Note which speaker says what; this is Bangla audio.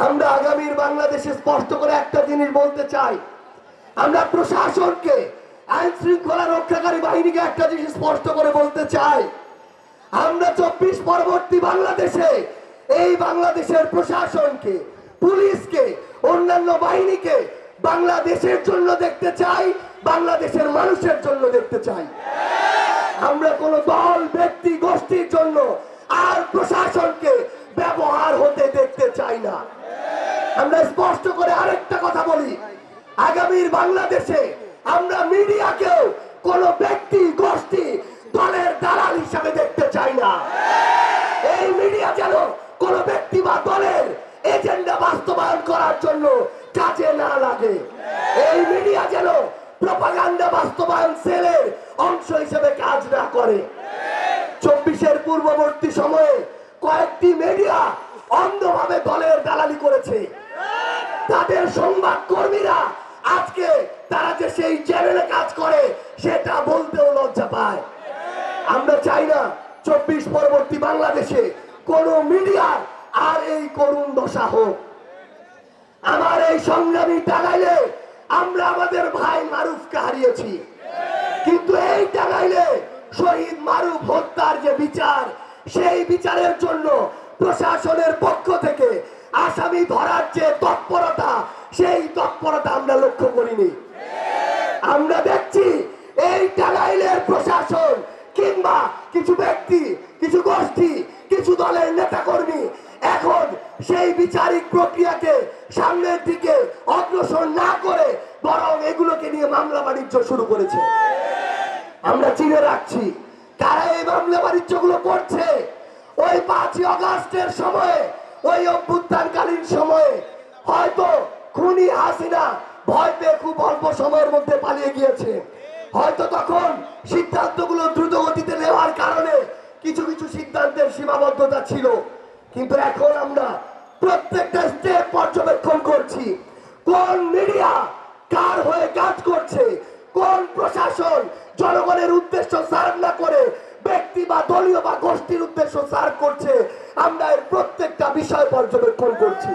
Speaker 1: আমরা আগামীর বাংলাদেশে স্পষ্ট করে একটা জিনিস বলতে চাই, আমরা প্রশাসনকে, আইন শৃঙ্খলা রক্ষাকারী বাহিনীকে একটা জিনিস স্পষ্ট করে বলতে চাই, আমরা 24 পরবর্তী বাংলাদেশে এই বাংলাদেশের প্রশাসনকে, পুলিশকে, অন্যান্য বাহিনীকে বাংলাদেশের জন্য দেখতে চাই, বাংলাদেশের মানুষের জন্য দেখতে চাই। আমরা কোন দল, ব্যক্তি, গোষ্ঠীর জন্য আর প্রশাসনকে ব্যবহার হতে দেখতে চাই না। আমরা স্পষ্ট করে আরেকটা কথা বলি, আগামীর বাংলাদেশে আমরা মিডিয়াকেও কোন ব্যক্তি, গোষ্ঠী, দলের দালাল হিসাবে দেখতে চাই না। এই মিডিয়া যেন কোন ব্যক্তি বা দলের এজেন্ডা বাস্তবায়ন করার জন্য কাজে না লাগে। এই মিডিয়া যেন প্রপাগান্ডা বাস্তবায়ন সেলের অংশ হিসেবে কাজ না করে। 24-এর পূর্ববর্তী সময়ে কয়েকটি মিডিয়া অন্ধভাবে দলের দালালি করেছে। তাদের সংবাদ কর্মীরা আজকে তারা যে সেই চ্যানেলে কাজ করে সেটা বলতেও লজ্জা পায়। আমরা চাই না 24 পরবর্তী বাংলাদেশে কোন মিডিয়ার আর এই করুণ দশা হোক। আমার এই সংগ্রামী টাঙ্গাইলে আমরা আমাদের ভাই মারুফকে হারিয়েছি, কিন্তু এই টাঙ্গাইলে শহীদ মারুফ হত্যার যে বিচার, সেই বিচারের জন্য প্রশাসনের পক্ষ থেকে আসামি ধরার যে তৎপরতা, সেই তৎপরতা আমরা লক্ষ্য করিনি। আমরা দেখছি এই টাঙ্গাইলের প্রশাসন কিংবা কিছু ব্যক্তি, কিছু গোষ্ঠী, কিছু দলের নেতাকর্মী এখন সেই বিচারিক প্রক্রিয়াকে সামনের দিকে অগ্রসর না করে বরং এগুলোকে নিয়ে মামলা বাণিজ্য শুরু করেছে। আমরা চিনে রাখছি কারা এই মামলা বাণিজ্য গুলো করছে। ওই 5ই আগস্টের সময়ে, ওই অভ্যুত্থানকালীন সময়ে হয়তো খুনি হাসিনা ভয় পেয়ে খুব অল্প সময়ের মধ্যে পালিয়ে গিয়েছে। হয়তো তখন সিদ্ধান্তগুলো দ্রুত গতিতে নেওয়ার কারণে কিছু কিছু সিদ্ধান্তের সীমাবদ্ধতা ছিল, কিন্তু এখন আমরা প্রত্যেকটা স্টেপ পর্যবেক্ষণ করছি। কোন মিডিয়া কার হয়ে কাজ করছে, কোন প্রশাসন জনগণের উদ্দেশ্য সার্ভ না করে ব্যক্তি বা দলীয় বা গোষ্ঠীর উদ্দেশ্য সার্ভ করছে, আমরা এর প্রত্যেকটা বিষয় পর্যবেক্ষণ করছি।